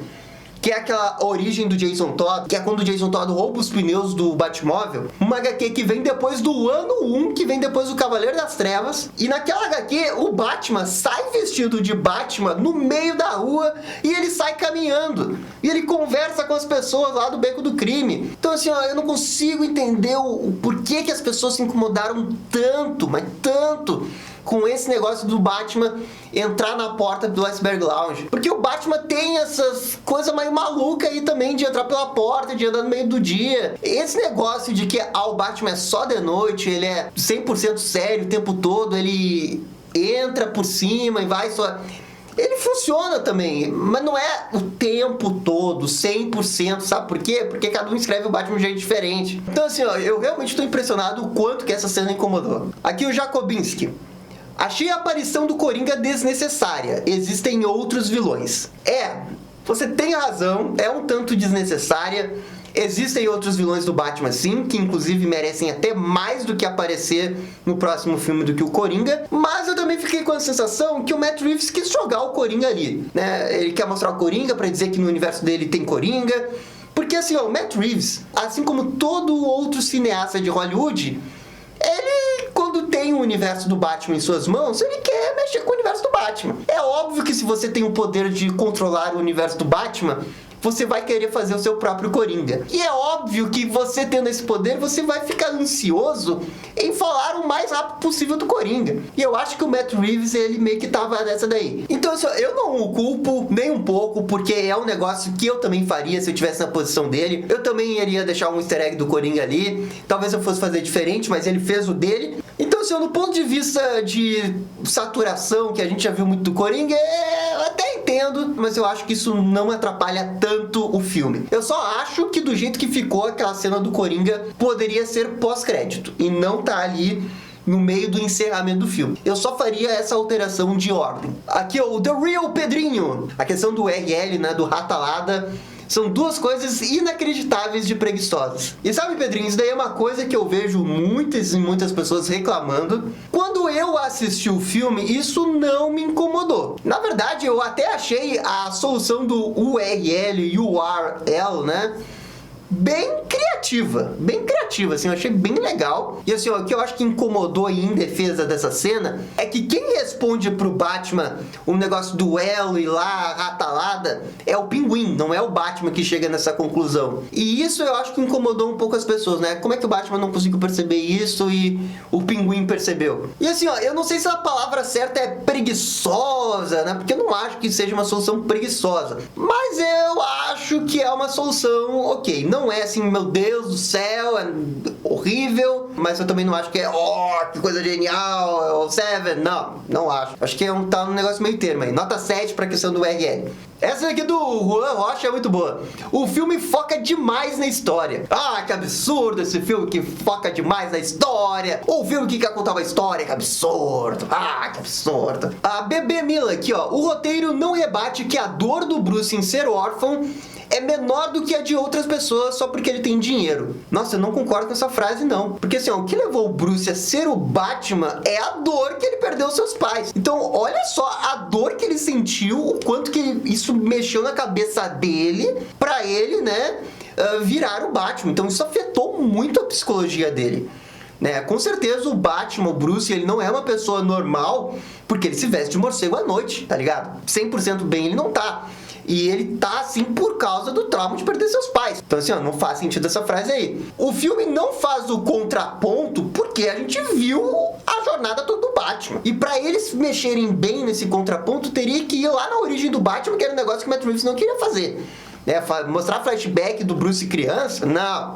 que é aquela origem do Jason Todd, que é quando o Jason Todd rouba os pneus do Batmóvel, uma HQ que vem depois do ano 1, que vem depois do Cavaleiro das Trevas, e naquela HQ o Batman sai vestido de Batman no meio da rua e ele sai caminhando, e ele conversa com as pessoas lá do Beco do Crime. Então assim, ó, eu não consigo entender o porquê que as pessoas se incomodaram tanto, mas tanto, com esse negócio do Batman entrar na porta do Iceberg Lounge. Porque o Batman tem essas coisas meio malucas aí também, de entrar pela porta, de andar no meio do dia. Esse negócio de que o Batman é só de noite, ele é 100% sério o tempo todo, ele entra por cima e vai só... Ele funciona também, mas não é o tempo todo, 100%, sabe por quê? Porque cada um escreve o Batman de um jeito diferente. Então assim, ó, eu realmente estou impressionado o quanto que essa cena incomodou. Aqui o Jacobinski. Achei a aparição do Coringa desnecessária. Existem outros vilões. Você tem razão, é um tanto desnecessária. Existem outros vilões do Batman, sim, que inclusive merecem até mais do que aparecer no próximo filme do que o Coringa. Mas eu também fiquei com a sensação que o Matt Reeves quis jogar o Coringa ali, né? Ele quer mostrar o Coringa pra dizer que no universo dele tem Coringa. Porque assim, ó, o Matt Reeves, assim como todo outro cineasta de Hollywood, ele, quando tem o universo do Batman em suas mãos, ele quer mexer com o universo do Batman. É óbvio que se você tem o poder de controlar o universo do Batman, você vai querer fazer o seu próprio Coringa. E é óbvio que você tendo esse poder, você vai ficar ansioso em falar o mais rápido possível do Coringa. E eu acho que o Matt Reeves, ele meio que tava nessa daí. Então, assim, eu não o culpo nem um pouco, porque é um negócio que eu também faria se eu estivesse na posição dele. Eu também iria deixar um easter egg do Coringa ali. Talvez eu fosse fazer diferente, mas ele fez o dele. Então, assim, no ponto de vista de saturação, que a gente já viu muito do Coringa, eu até entendo, mas eu acho que isso não atrapalha tanto o filme. Eu só acho que do jeito que ficou aquela cena do Coringa poderia ser pós-crédito e não tá ali no meio do encerramento do filme. Eu só faria essa alteração de ordem. Aqui, o The Real Pedrinho. A questão do RL, né, do Ratalada, são duas coisas inacreditáveis de preguiçosas. E sabe, Pedrinho, isso daí é uma coisa que eu vejo muitas e muitas pessoas reclamando. Quando eu assisti o filme, isso não me incomodou. Na verdade, eu até achei a solução do URL e URL, né, bem criativa, assim, eu achei bem legal. E assim, ó, o que eu acho que incomodou em defesa dessa cena é que quem responde pro Batman o negócio do elo e lá, a ratalada, é o Pinguim, não é o Batman que chega nessa conclusão. E isso eu acho que incomodou um pouco as pessoas, né? Como é que o Batman não conseguiu perceber isso e o Pinguim percebeu? E assim, ó, eu não sei se a palavra certa é preguiçosa, né? Porque eu não acho que seja uma solução preguiçosa. Mas eu acho que é uma solução ok. Não é assim, meu Deus do céu, é horrível, mas eu também não acho que é, que coisa genial, 7, não acho. Acho que tá um negócio meio termo aí. Nota 7 pra questão do URL. Essa aqui do Juan Rocha é muito boa. O filme foca demais na história. Ah, que absurdo esse filme que foca demais na história. O filme que quer contar uma história, que absurdo. Ah, que absurdo. A Bebê Mila aqui, ó. O roteiro não rebate que a dor do Bruce em ser órfão é menor do que a de outras pessoas só porque ele tem dinheiro. Nossa, eu não concordo com essa frase, não. Porque assim, ó, o que levou o Bruce a ser o Batman é a dor que ele perdeu seus pais. Então, olha só a dor que ele sentiu, o quanto que isso mexeu na cabeça dele pra ele, né, virar o Batman. Então, isso afetou muito a psicologia dele. né? Com certeza o Batman, o Bruce, ele não é uma pessoa normal porque ele se veste de morcego à noite, tá ligado? 100% bem ele não tá. E ele tá assim por causa do trauma de perder seus pais. Então assim, ó, não faz sentido essa frase aí. O filme não faz o contraponto porque a gente viu a jornada toda do Batman. E pra eles mexerem bem nesse contraponto, teria que ir lá na origem do Batman, que era um negócio que o Matt Reeves não queria fazer. Mostrar flashback do Bruce criança? Não.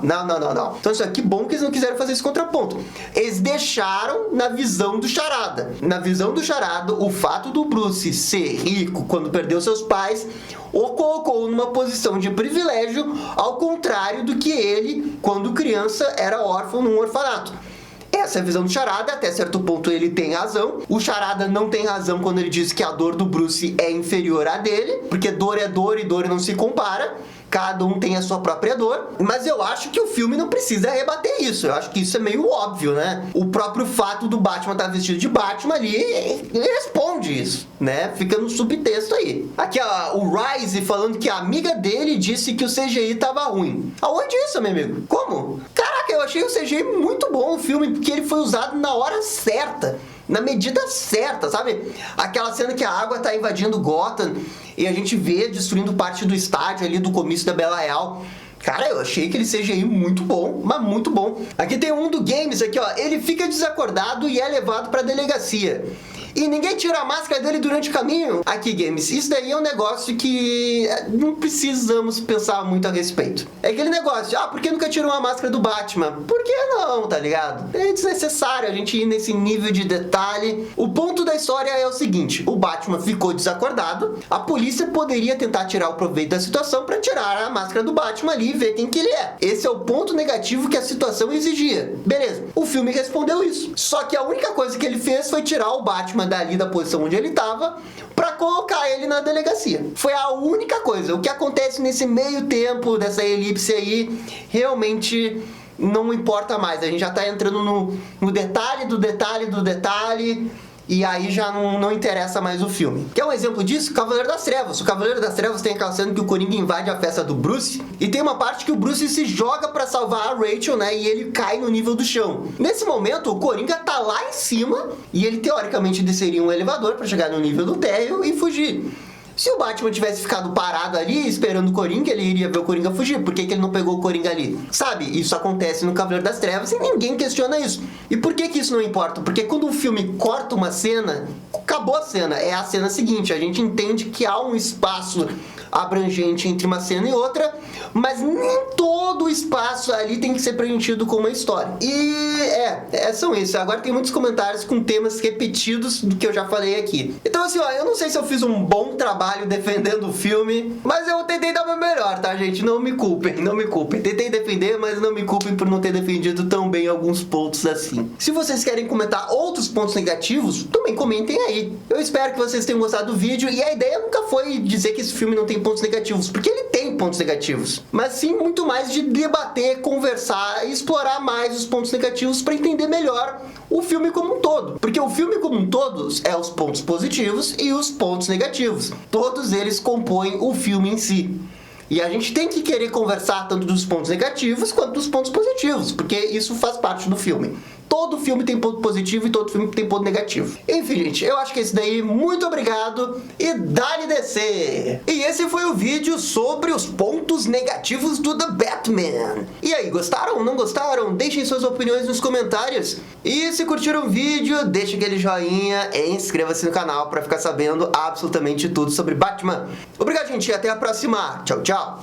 Então, assim, que bom que eles não quiseram fazer esse contraponto. Eles deixaram na visão do Charada. Na visão do Charada, o fato do Bruce ser rico quando perdeu seus pais o colocou numa posição de privilégio, ao contrário do que ele, quando criança, era órfão num orfanato. Essa é a visão do Charada, até certo ponto ele tem razão. O Charada não tem razão quando ele diz que a dor do Bruce é inferior à dele, porque dor é dor e dor não se compara. Cada um tem a sua própria dor, mas eu acho que o filme não precisa rebater isso. Eu acho que isso é meio óbvio, né? O próprio fato do Batman estar vestido de Batman ali, ele responde isso, né? Fica no subtexto aí. Aqui, ó, o Rise falando que a amiga dele disse que o CGI tava ruim. Aonde isso, meu amigo? Como? Caraca, eu achei o CGI muito bom no filme, porque ele foi usado na hora certa. Na medida certa, sabe? Aquela cena que a água tá invadindo Gotham e a gente vê destruindo parte do estádio ali do comício da Bela Real. Cara, eu achei aquele CGI muito bom, mas muito bom. Aqui tem um do Games, aqui ó, ele fica desacordado e é levado pra delegacia. E ninguém tira a máscara dele durante o caminho. Aqui, Games, isso daí é um negócio que não precisamos pensar muito a respeito. É aquele negócio, por que nunca tirou a máscara do Batman? Por que não, tá ligado? É desnecessário a gente ir nesse nível de detalhe. O ponto da história é o seguinte, o Batman ficou desacordado, a polícia poderia tentar tirar o proveito da situação pra tirar a máscara do Batman ali e ver quem que ele é. Esse é o ponto negativo que a situação exigia. Beleza, o filme respondeu isso. Só que a única coisa que ele fez foi tirar o Batman dali da posição onde ele tava pra colocar ele na delegacia. Foi a única coisa. O que acontece nesse meio tempo dessa elipse aí realmente não importa mais. A gente já tá entrando no detalhe do detalhe do detalhe e aí já não interessa mais o filme. Quer um exemplo disso? Cavaleiro das Trevas. O Cavaleiro das Trevas tem aquela cena que o Coringa invade a festa do Bruce e tem uma parte que o Bruce se joga pra salvar a Rachel, né? E ele cai no nível do chão. Nesse momento, o Coringa tá lá em cima e ele teoricamente desceria um elevador pra chegar no nível do térreo e fugir. Se o Batman tivesse ficado parado ali, esperando o Coringa, ele iria ver o Coringa fugir. Por que ele não pegou o Coringa ali? Sabe, isso acontece no Cavaleiro das Trevas e ninguém questiona isso. E por que isso não importa? Porque quando o filme corta uma cena, acabou a cena. É a cena seguinte. A gente entende que há um espaço abrangente entre uma cena e outra, mas nem todo o espaço ali tem que ser preenchido com uma história. E são isso. Agora tem muitos comentários com temas repetidos do que eu já falei aqui. Então assim, ó, eu não sei se eu fiz um bom trabalho defendendo o filme, mas eu tentei dar o meu melhor, tá, gente? Não me culpem, não me culpem. Tentei defender, mas não me culpem por não ter defendido tão bem alguns pontos assim. Se vocês querem comentar outros pontos negativos, também comentem aí. Eu espero que vocês tenham gostado do vídeo e a ideia nunca foi dizer que esse filme não tem pontos negativos, porque ele tem pontos negativos, mas sim muito mais de debater, conversar e explorar mais os pontos negativos para entender melhor o filme como um todo, porque o filme como um todo é os pontos positivos e os pontos negativos, todos eles compõem o filme em si. E a gente tem que querer conversar tanto dos pontos negativos quanto dos pontos positivos, porque isso faz parte do filme. Todo filme tem ponto positivo e todo filme tem ponto negativo. Enfim, gente, eu acho que é isso daí. Muito obrigado e dá-lhe descer! E esse foi o vídeo sobre os pontos negativos do The Batman. E aí, gostaram? Não gostaram? Deixem suas opiniões nos comentários. E se curtiram o vídeo, deixe aquele joinha e inscreva-se no canal para ficar sabendo absolutamente tudo sobre Batman. Obrigado, gente, e até a próxima. Tchau, tchau!